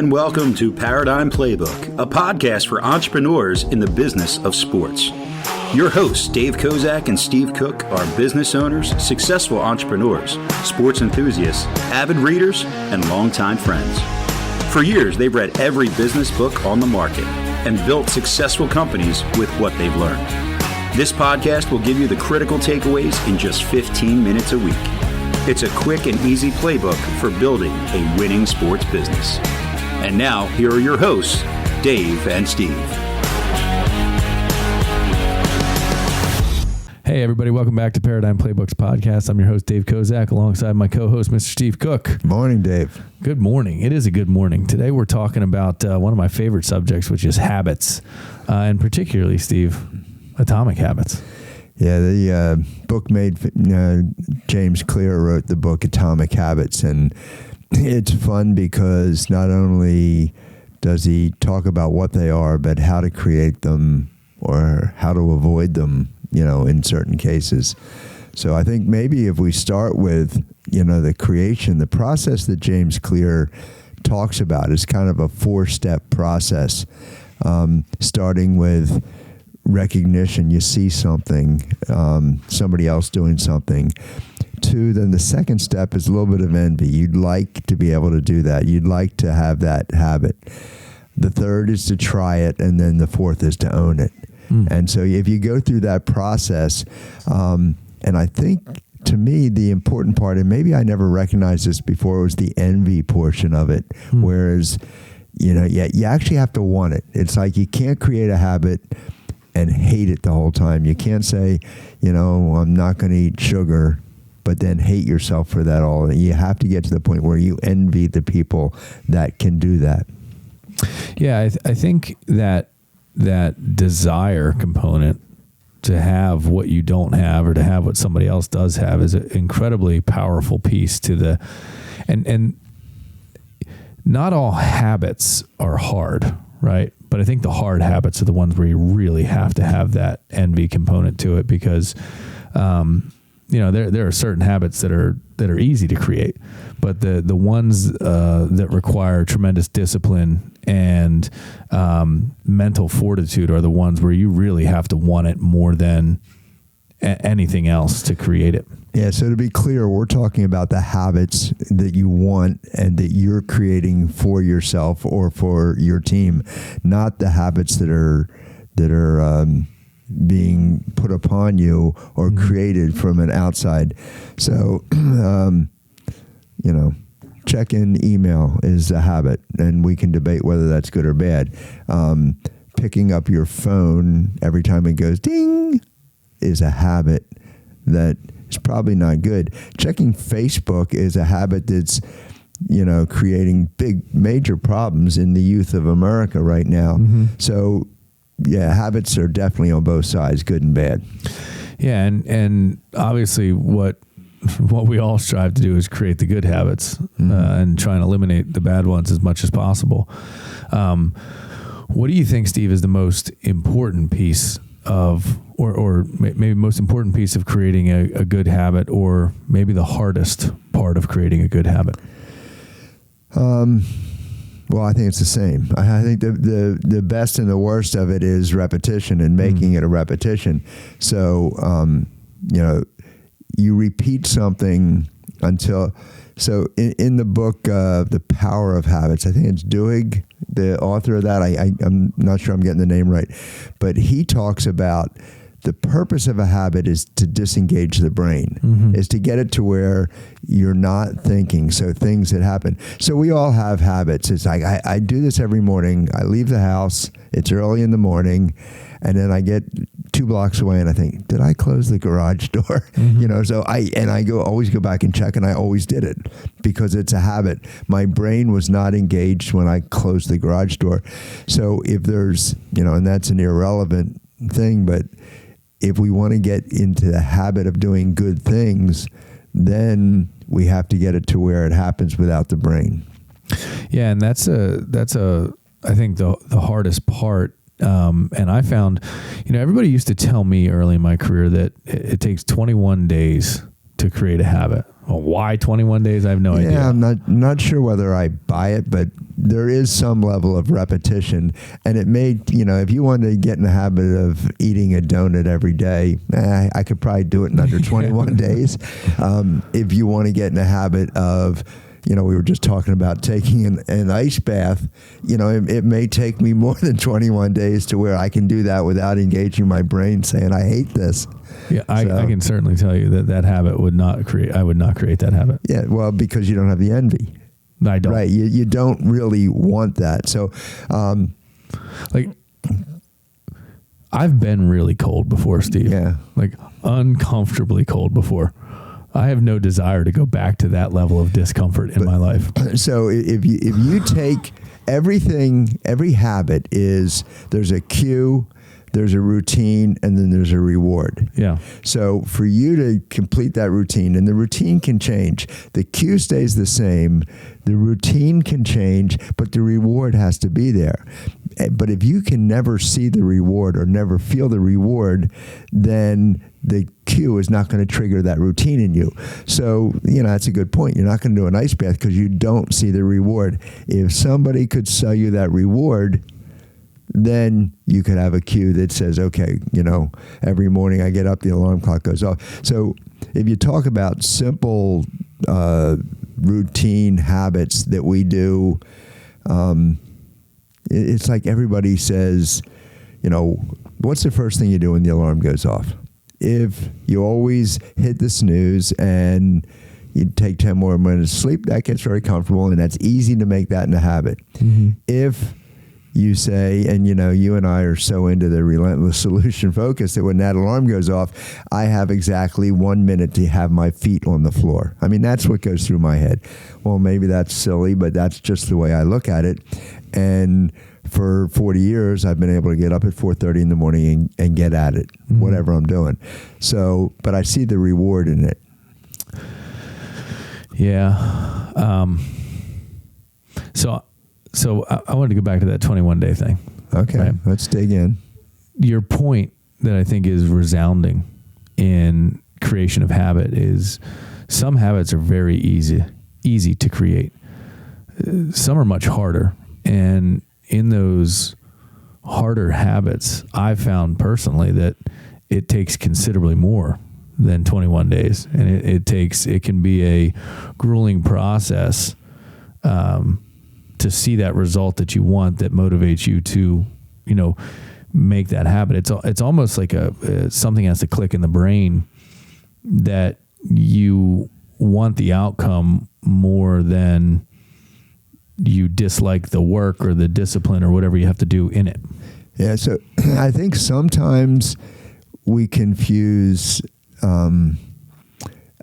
and welcome to Paradigm Playbook, a podcast for entrepreneurs in the business of sports. Your hosts, Dave Kozak and Steve Cook, are business owners, successful entrepreneurs, sports enthusiasts, avid readers, and longtime friends. For years, they've read every business book on the market and built successful companies with what they've learned. This podcast will give you the critical takeaways in just 15 minutes a week. It's a quick and easy playbook for building a winning sports business. And now, here are your hosts, Dave and Steve. Hey, everybody. Welcome back to Paradigm Playbook's podcast. I'm your host, Dave Kozak, alongside my co-host, Mr. Steve Cook. Morning, Dave. Good morning. It is a good morning. Today, we're talking about one of my favorite subjects, which is habits, and particularly, Steve, atomic habits. Yeah, the book made, James Clear wrote the book Atomic Habits, and it's fun because not only does he talk about what they are, but how to create them or how to avoid them, in certain cases. So I think maybe if we start with, the creation, the process that James Clear talks about is kind of a 4-step process, starting with recognition. You see something, somebody else doing something. 2, then the second step is a little bit of envy. You'd like to be able to do that. You'd like to have that habit. The 3rd is to try it, and then the 4th is to own it. And so if you go through that process, and I think to me the important part, and maybe I never recognized this before, was the envy portion of it. Whereas, you actually have to want it. It's like you can't create a habit and hate it the whole time. You can't say, I'm not going to eat sugar, but then hate yourself for that all. You have to get to the point where you envy the people that can do that. Yeah, I think that desire component to have what you don't have or to have what somebody else does have is an incredibly powerful piece to the, and not all habits are hard, right? But I think the hard habits are the ones where you really have to have that envy component to it because, there are certain habits that are easy to create, but the ones that require tremendous discipline and mental fortitude are the ones where you really have to want it more than anything else to create it. Yeah, so to be clear, we're talking about the habits that you want and that you're creating for yourself or for your team, not the habits that are being put upon you or created from an outside. So, check-in email is a habit, and we can debate whether that's good or bad. Picking up your phone every time it goes ding is a habit that is probably not good. Checking Facebook is a habit that's, creating major problems in the youth of America right now. So, yeah, habits are definitely on both sides, good and bad. Yeah, and obviously what we all strive to do is create the good habits and try and eliminate the bad ones as much as possible. What do you think, Steve, is the most important piece of, or maybe most important piece of creating a good habit, or maybe the hardest part of creating a good habit? Well, I think it's the same. I think the best and the worst of it is repetition and making it a repetition. So, you repeat something until... So in the book, The Power of Habits, I think it's Duhigg, the author of that. I'm not sure I'm getting the name right. But he talks about the purpose of a habit is to disengage the brain, is to get it to where you're not thinking. So things that happen. So we all have habits. It's like I do this every morning. I leave the house. It's early in the morning. And then I get 2 blocks away and I think, did I close the garage door? So I always go back and check, and I always did it because it's a habit. My brain was not engaged when I closed the garage door. So if there's, and that's an irrelevant thing, but if we want to get into the habit of doing good things, then we have to get it to where it happens without the brain. Yeah, and that's I think the hardest part. And I found, everybody used to tell me early in my career that it takes 21 days to create a habit. Well, why 21 days? I have no idea. Yeah, I'm not sure whether I buy it, but there is some level of repetition. And it may, if you wanted to get in the habit of eating a donut every day, I could probably do it in under 21 days. If you want to get in the habit of, we were just talking about taking an ice bath, it may take me more than 21 days to where I can do that without engaging my brain saying, I hate this. Yeah, I can certainly tell you that habit I would not create that habit. Yeah, well, because you don't have the envy. I don't. Right, you don't really want that. So, I've been really cold before, Steve. Yeah. Like uncomfortably cold before. I have no desire to go back to that level of discomfort in my life. So if you take everything, every habit there's a cue, there's a routine, and then there's a reward. Yeah. So for you to complete that routine, and the routine can change, the cue stays the same, the routine can change, but the reward has to be there. But if you can never see the reward or never feel the reward, then the cue is not going to trigger that routine in you. So, that's a good point. You're not going to do an ice bath because you don't see the reward. If somebody could sell you that reward, then you could have a cue that says, okay, every morning I get up, the alarm clock goes off. So if you talk about simple routine habits that we do, it's like everybody says, what's the first thing you do when the alarm goes off? If you always hit the snooze and you take 10 more minutes of sleep, that gets very comfortable, and that's easy to make that in a habit. Mm-hmm. If you say, and you and I are so into the relentless solution focus that when that alarm goes off, I have exactly 1 minute to have my feet on the floor. I mean, that's what goes through my head. Well, maybe that's silly, but that's just the way I look at it. And for 40 years, I've been able to get up at 4:30 in the morning and get at it, mm-hmm. whatever I'm doing. So, but I see the reward in it. Yeah. So I wanted to go back to that 21-day thing. Okay, right? Let's dig in. Your point that I think is resounding in creation of habit is some habits are very easy to create. Some are much harder. And in those harder habits, I've found personally that it takes considerably more than 21 days. And it can be a grueling process to see that result that you want, that motivates you to, make that habit. It's almost like something has to click in the brain that you want the outcome more than you dislike the work or the discipline or whatever you have to do in it. Yeah. So I think sometimes we confuse a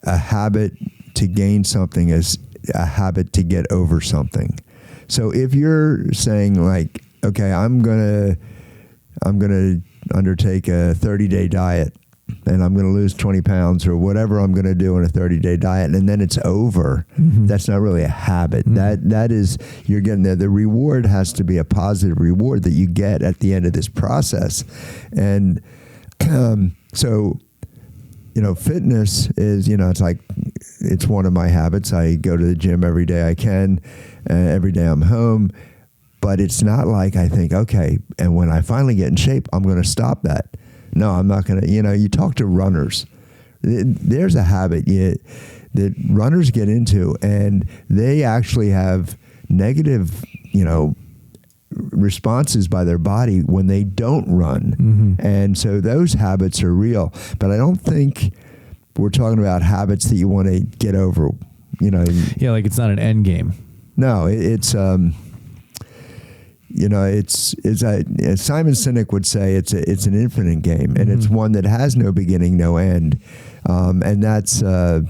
habit to gain something as a habit to get over something. So if you're saying like, okay, I'm gonna undertake a 30-day diet and I'm going to lose 20 pounds or whatever I'm going to do in a 30-day diet, and then it's over, mm-hmm. that's not really a habit. Mm-hmm. That is, you're getting there. The reward has to be a positive reward that you get at the end of this process. And so, fitness is, it's one of my habits. I go to the gym every day I can. Every day I'm home. But it's not like I think, okay, and when I finally get in shape, I'm going to stop that. No, I'm not going to. You talk to runners. There's a habit that runners get into, and they actually have negative, responses by their body when they don't run. Mm-hmm. And so those habits are real. But I don't think we're talking about habits that you want to get over. Yeah, like it's not an end game. No, it's as Simon Sinek would say, it's an infinite game, and mm-hmm. it's one that has no beginning, no end, and that's being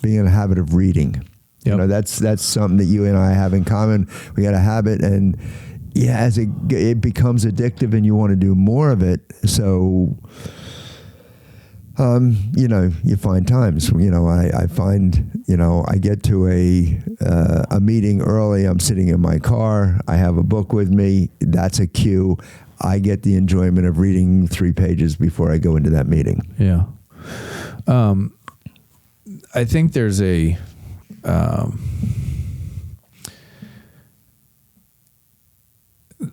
in a habit of reading. Yep. That's something that you and I have in common. We got a habit, and as it becomes addictive, and you want to do more of it. So, you find times. I find I get to a meeting early. I'm sitting in my car. I have a book with me. That's a cue. I get the enjoyment of reading 3 pages before I go into that meeting. Yeah. I think there's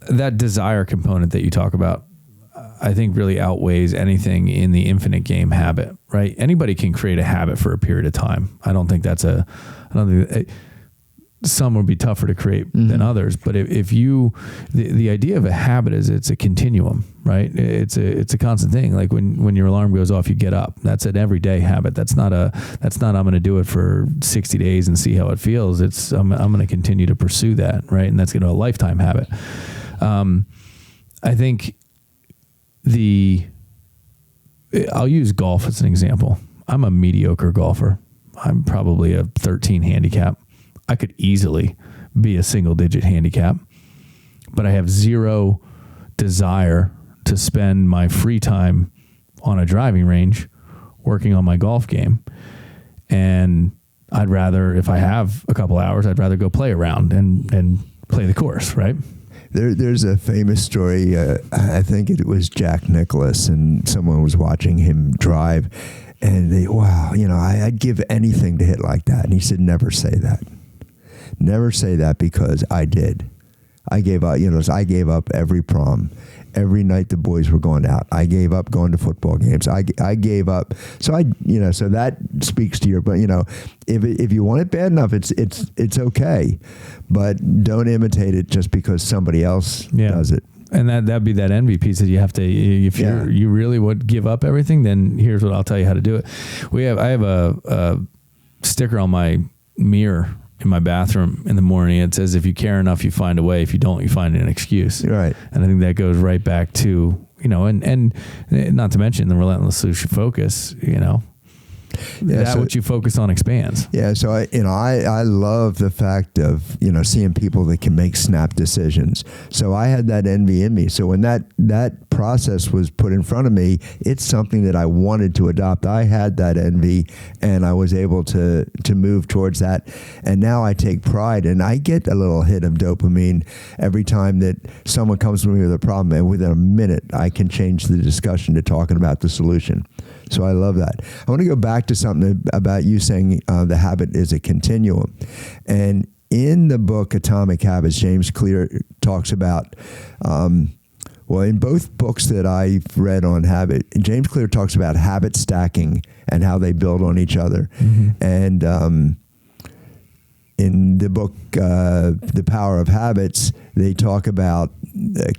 that desire component that you talk about, I think really outweighs anything in the infinite game habit, right? Anybody can create a habit for a period of time. I don't think some would be tougher to create than others, but if you, the idea of a habit is it's a continuum, right? It's a constant thing. Like when your alarm goes off, you get up. That's an everyday habit. That's not I'm going to do it for 60 days and see how it feels. I'm going to continue to pursue that, right? And that's going to be a lifetime habit. I think I'll use golf as an example. I'm a mediocre golfer. I'm probably a 13 handicap. I could easily be a single digit handicap, but I have zero desire to spend my free time on a driving range working on my golf game. And I'd rather, if I have a couple hours, I'd rather go play around and play the course, right? There's a famous story. I think it was Jack Nicklaus, and someone was watching him drive, and I'd give anything to hit like that. And he said, never say that. Never say that, because I did. I gave up, I gave up every prom. Every night the boys were going out, I gave up going to football games. I gave up. So so that speaks to your, but if you want it bad enough, it's okay, but don't imitate it just because somebody else does it. And that'd be that envy piece that you have to, if you really would give up everything, then here's what I'll tell you how to do it. I have a sticker on my mirror in my bathroom in the morning. It says, if you care enough, you find a way. If you don't, you find an excuse. Right. And I think that goes right back to, and not to mention the relentless focus, what you focus on expands. Yeah. So I love the fact of, seeing people that can make snap decisions. So I had that envy in me. So when that process was put in front of me, it's something that I wanted to adopt. I had that envy, and I was able to move towards that. And now I take pride, and I get a little hit of dopamine every time that someone comes to me with a problem, and within a minute I can change the discussion to talking about the solution. So I love that. I want to go back to something about you saying the habit is a continuum. And in the book Atomic Habits, James Clear talks about, in both books that I've read on habit, James Clear talks about habit stacking and how they build on each other. Mm-hmm. And in the book, The Power of Habits, they talk about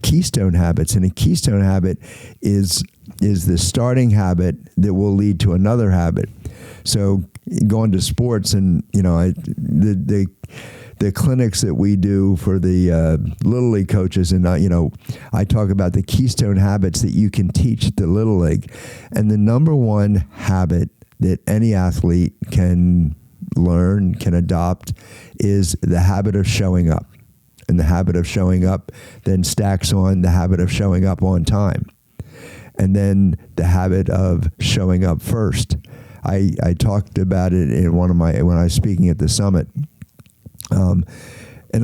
keystone habits. And a keystone habit is the starting habit that will lead to another habit. So going to sports, and the clinics that we do for the Little League coaches, and I talk about the keystone habits that you can teach the Little League. And the number one habit that any athlete can learn, can adopt, is the habit of showing up. And the habit of showing up then stacks on the habit of showing up on time. And then the habit of showing up first. I talked about it in when I was speaking at the summit. And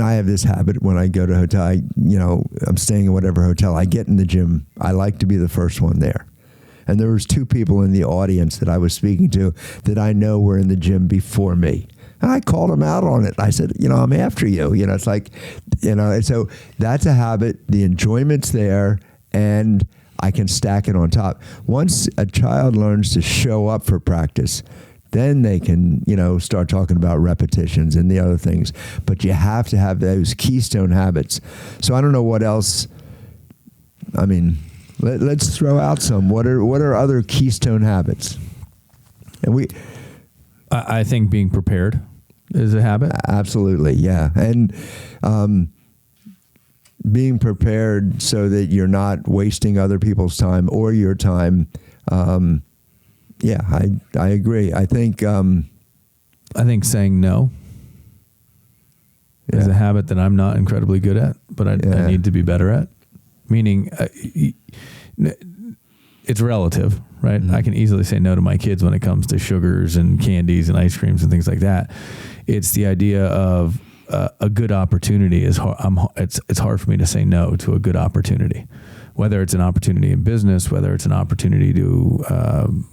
I have this habit when I go to a hotel, I'm staying in whatever hotel, I get in the gym, I like to be the first one there. And there was two people in the audience that I was speaking to that I know were in the gym before me. And I called them out on it. I said, I'm after you. It's like, so that's a habit. The enjoyment's there, and I can stack it on top. Once a child learns to show up for practice, then they can, start talking about repetitions and the other things. But you have to have those keystone habits. So I don't know what else. I mean, let's throw out some. What are other keystone habits? And I think being prepared is a habit. Absolutely, yeah. And being prepared so that you're not wasting other people's time or your time. I agree. I think saying no is a habit that I'm not incredibly good at, but I need to be better at. Meaning, it's relative, right? Mm-hmm. I can easily say no to my kids when it comes to sugars and candies and ice creams and things like that. It's the idea of a good opportunity is hard. It's hard for me to say no to a good opportunity. whether it's an opportunity in business, whether it's an opportunity to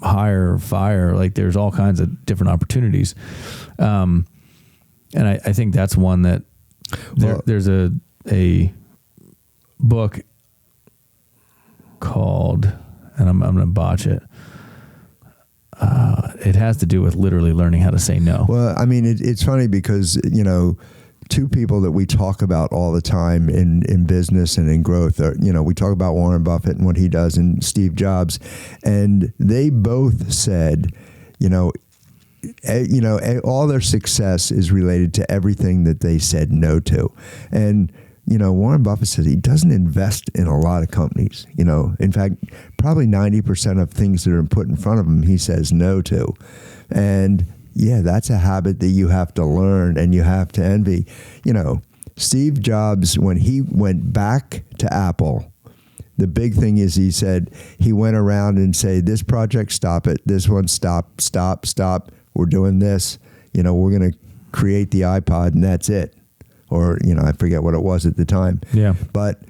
hire, fire, like there's all kinds of different opportunities. And I think that's one that there's a book called, and I'm going to botch it. It has to do with literally learning how to say no. Well, I mean, it's funny because, two people that we talk about all the time in business and in growth are, we talk about Warren Buffett and what he does and Steve Jobs, and they both said, all their success is related to everything that they said no to. And, Warren Buffett says he doesn't invest in a lot of companies. In fact, probably 90% of things that are put in front of him, he says no to. And yeah, that's a habit that you have to learn and you have to envy. Steve Jobs, when he went back to Apple, the big thing is he said he went around and say, this project, stop it. This one, stop. We're doing this. We're going to create the iPod and that's it. Or, I forget what it was at the time. Yeah. But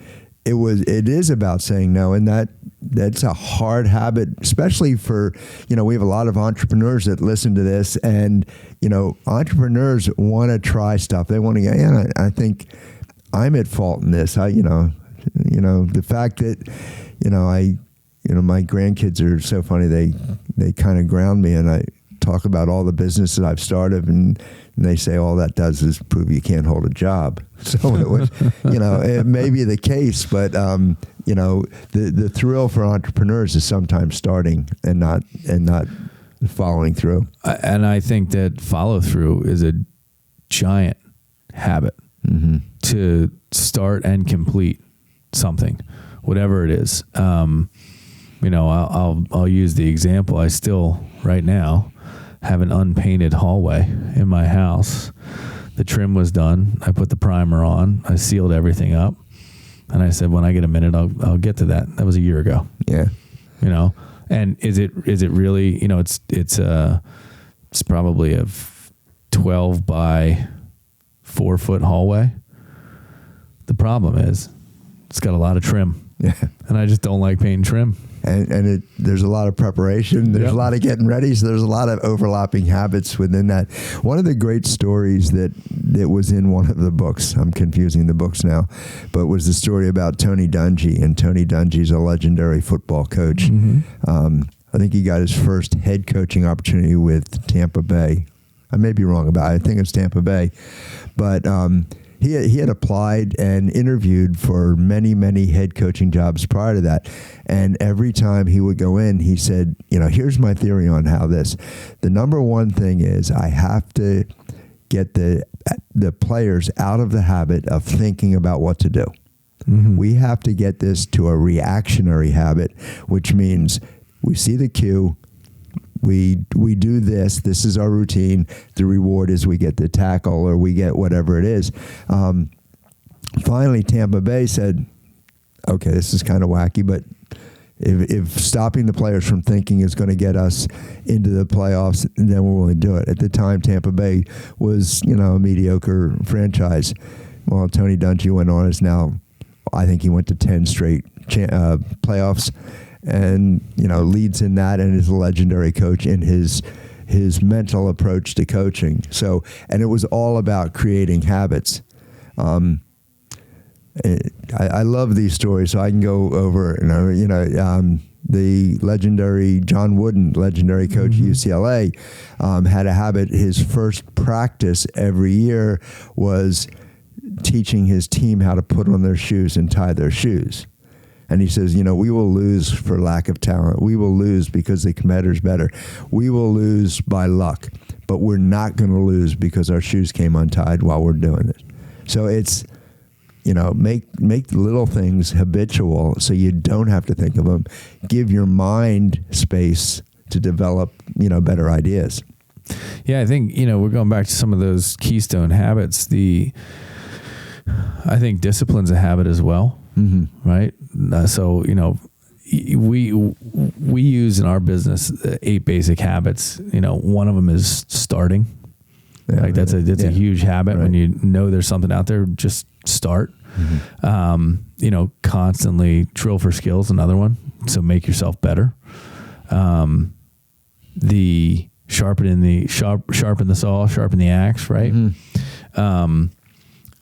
it is about saying no, and that's a hard habit, especially for, we have a lot of entrepreneurs that listen to this, and, entrepreneurs want to try stuff. They want to, I think I'm at fault in this. The fact that, my grandkids are so funny. They kind of ground me, and I talk about all the businesses I've started, and they say all that does is prove you can't hold a job. So it was, it may be the case, but the thrill for entrepreneurs is sometimes starting and not following through. And I think that follow through is a giant habit to start and complete something, whatever it is. I'll use the example. I still right now have an unpainted hallway in my house. The trim was done. I put the primer on. I sealed everything up. And I said, when I get a minute, I'll get to that. That was a year ago. Yeah. And is it really, it's probably a 12 by 4 foot hallway. The problem is it's got a lot of trim. Yeah. And I just don't like painting trim. And there's a lot of preparation. There's a lot of getting ready. So there's a lot of overlapping habits within that. One of the great stories that was in one of the books, I'm confusing the books now, but was the story about Tony Dungy. And Tony Dungy's a legendary football coach. I think he got his first head coaching opportunity with Tampa Bay. I may be wrong about it. I think it's Tampa Bay. But he had applied and interviewed for many, many head coaching jobs prior to that. And every time he would go in, he said, here's my theory on how this. The number one thing is I have to get the players out of the habit of thinking about what to do. We have to get this to a reactionary habit, which means we see the cue, we do this is our routine. The reward is we get the tackle or we get whatever it is. Finally, Tampa Bay said, okay, this is kind of wacky, but if stopping the players from thinking is going to get us into the playoffs, then we're willing to do it. At the time, Tampa Bay was, a mediocre franchise. Well, Tony Dungy went on as now, I think he went to 10 straight playoffs. And leads in that and is a legendary coach in his mental approach to coaching. So, and it was all about creating habits. I love these stories, so I can go over. The legendary John Wooden, legendary coach at UCLA, had a habit. His first practice every year was teaching his team how to put on their shoes and tie their shoes. And he says, we will lose for lack of talent. We will lose because the competitor's better. We will lose by luck, but we're not going to lose because our shoes came untied while we're doing it. So it's, make the little things habitual so you don't have to think of them. Give your mind space to develop, better ideas. Yeah, I think, we're going back to some of those keystone habits. I think discipline's a habit as well. Right. So, we use in our business 8 basic habits. One of them is starting. That's a huge habit. Right. When you know there's something out there, just start. Constantly drill for skills, another one. So make yourself better. The sharpen the saw, sharpen the axe, right?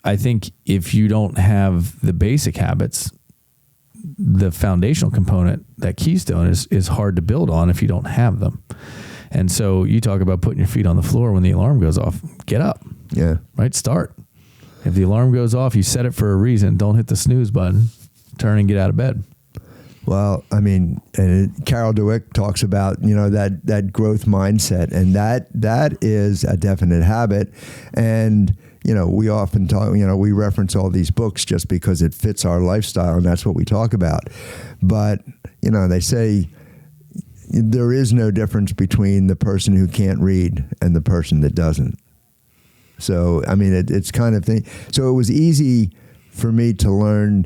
I think if you don't have the basic habits, the foundational component, that keystone, is hard to build on if you don't have them. And so you talk about putting your feet on the floor when the alarm goes off. Get up. Yeah. Right? Start. If the alarm goes off, you set it for a reason. Don't hit the snooze button. Turn and get out of bed. Well, I mean, Carol Dweck talks about, that growth mindset, and that is a definite habit. And, we often talk, we reference all these books just because it fits our lifestyle, and that's what we talk about. But, they say there is no difference between the person who can't read and the person that doesn't. So, I mean, it's kind of thing. So it was easy for me to learn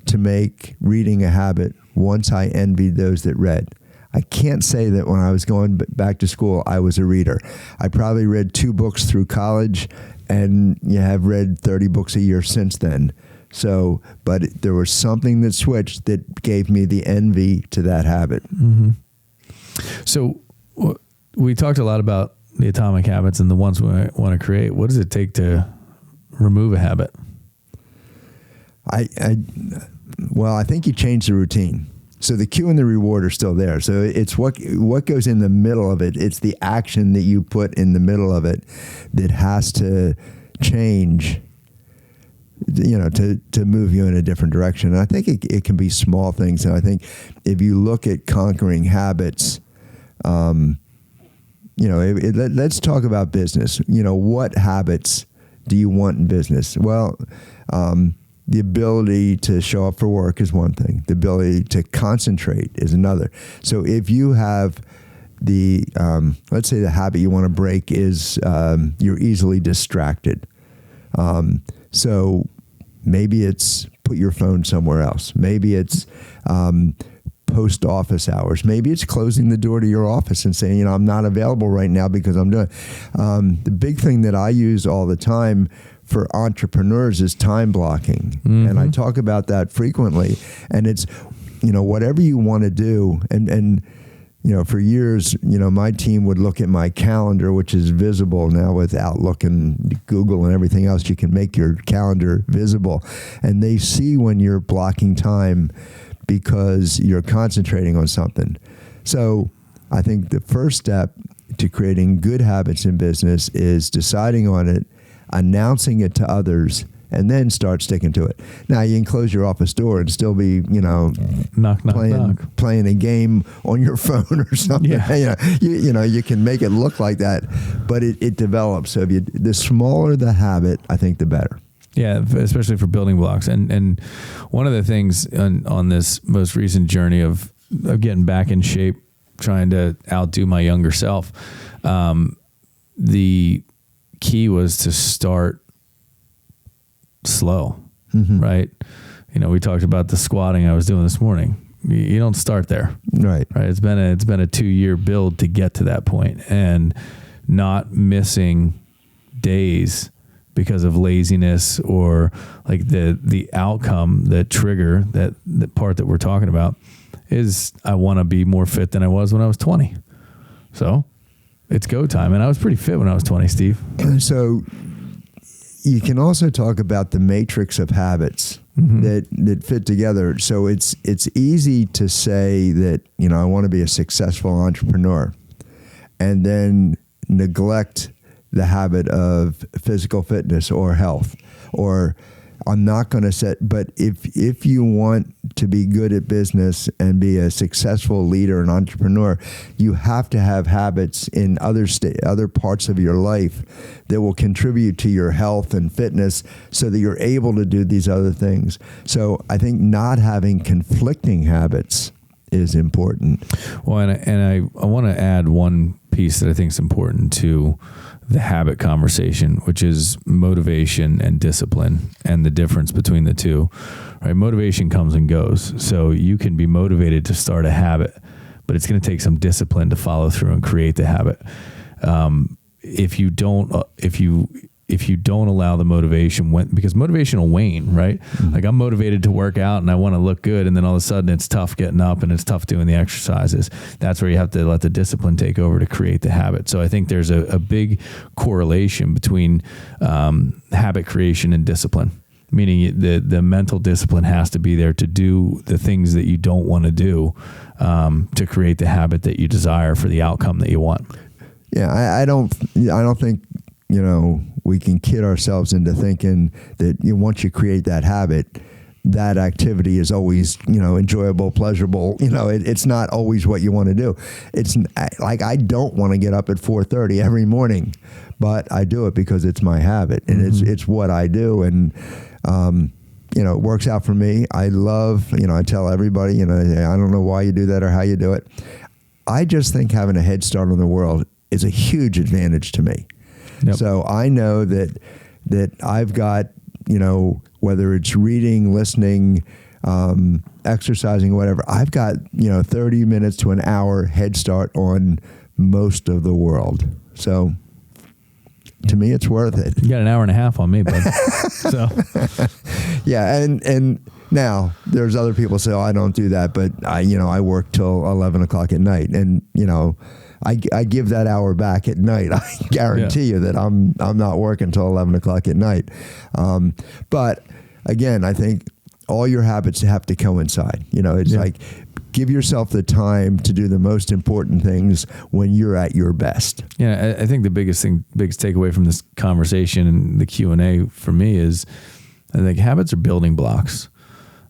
to make reading a habit once I envied those that read. I can't say that when I was going back to school, I was a reader. I probably read 2 books through college, and have read 30 books a year since then. So, but there was something that switched that gave me the envy to that habit. Mm-hmm. So we talked a lot about the atomic habits and the ones we want to create. What does it take to remove a habit? I think you change the routine. So the cue and the reward are still there. So it's what goes in the middle of it. It's the action that you put in the middle of it that has to change, to move you in a different direction. And I think it can be small things. And I think if you look at conquering habits, let's talk about business. What habits do you want in business? Well, the ability to show up for work is one thing. The ability to concentrate is another. So if you have let's say the habit you want to break is you're easily distracted. So maybe it's put your phone somewhere else. Maybe it's post office hours. Maybe it's closing the door to your office and saying, I'm not available right now because I'm doing. The big thing that I use all the time for entrepreneurs is time blocking. Mm-hmm. And I talk about that frequently. And it's, whatever you want to do. And for years, my team would look at my calendar, which is visible now with Outlook and Google and everything else. You can make your calendar visible. And they see when you're blocking time because you're concentrating on something. So I think the first step to creating good habits in business is deciding on it, announcing it to others, and then start sticking to it. Now, you can close your office door and still be, knock, playing a game on your phone or something. Yeah. You can make it look like that, but it develops. So the smaller the habit, I think the better. Yeah, especially for building blocks. And one of the things on this most recent journey of getting back in shape, trying to outdo my younger self, the key was to start slow, mm-hmm. right? We talked about the squatting I was doing this morning. You don't start there, right? It's been a 2-year build to get to that point, and not missing days because of laziness or like the outcome, that trigger, that the part that we're talking about is I want to be more fit than I was when I was 20. So it's go time. And I was pretty fit when I was 20, Steve. So you can also talk about the matrix of habits, mm-hmm. that fit together. So it's easy to say that, I want to be a successful entrepreneur, and then neglect the habit of physical fitness or health, or I'm not going to set. But if you want to be good at business and be a successful leader and entrepreneur, you have to have habits in other parts of your life that will contribute to your health and fitness, so that you're able to do these other things. So I think not having conflicting habits is important. Well, and I want to add one piece that I think is important to the habit conversation, which is motivation and discipline, and the difference between the two. Right? Motivation comes and goes. So you can be motivated to start a habit, but it's going to take some discipline to follow through and create the habit. If you if you don't allow the motivation, because motivation will wane, right? Mm-hmm. Like I'm motivated to work out and I want to look good, and then all of a sudden it's tough getting up and it's tough doing the exercises. That's where you have to let the discipline take over to create the habit. So I think there's a big correlation between habit creation and discipline. Meaning the mental discipline has to be there to do the things that you don't want to do to create the habit that you desire for the outcome that you want. Yeah, I don't think, we can kid ourselves into thinking that once you create that habit, that activity is always, enjoyable, pleasurable. It's not always what you want to do. It's like I don't want to get up at 4:30 every morning, but I do it because it's my habit and it's what I do. And it works out for me. I love, I tell everybody, I don't know why you do that or how you do it. I just think having a head start on the world is a huge advantage to me. Yep. So I know that I've got, whether it's reading, listening, exercising, whatever, I've got, 30 minutes to an hour head start on most of the world. So to me, it's worth it. You got an hour and a half on me, bud. So, yeah, and now there's other people say, "Oh, I don't do that," but I work till 11 o'clock at night, and I give that hour back at night. I guarantee you that I'm not working till 11 o'clock at night. But again, I think all your habits have to coincide. It's like give yourself the time to do the most important things when you're at your best. Yeah, I think the biggest takeaway from this conversation and the Q&A for me is I think habits are building blocks.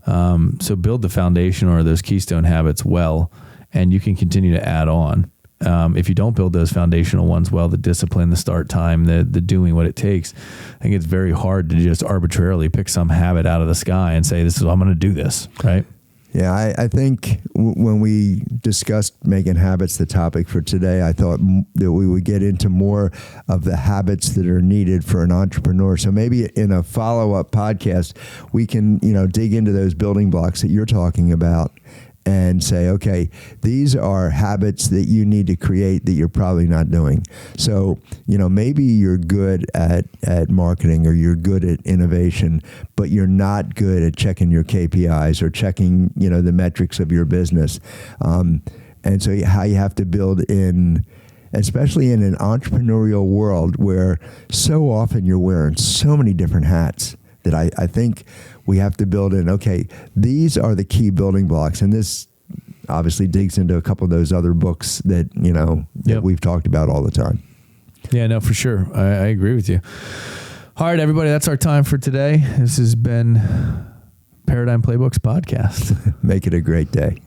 So build the foundation or those keystone habits well, and you can continue to add on. If you don't build those foundational ones well, the discipline, the start time, the doing what it takes, I think it's very hard to just arbitrarily pick some habit out of the sky and say, this is, I'm going to do this, right? Yeah, I think when we discussed making habits the topic for today, I thought that we would get into more of the habits that are needed for an entrepreneur. So maybe in a follow-up podcast, we can, dig into those building blocks that you're talking about and say, okay, these are habits that you need to create that you're probably not doing. So, maybe you're good at marketing or you're good at innovation, but you're not good at checking your KPIs or checking, the metrics of your business. And so how you have to build in, especially in an entrepreneurial world where so often you're wearing so many different hats, that I think we have to build in, okay, these are the key building blocks. And this obviously digs into a couple of those other books that, that we've talked about all the time. Yeah, no, for sure. I agree with you. All right, everybody, that's our time for today. This has been Paradigm Playbook's podcast. Make it a great day.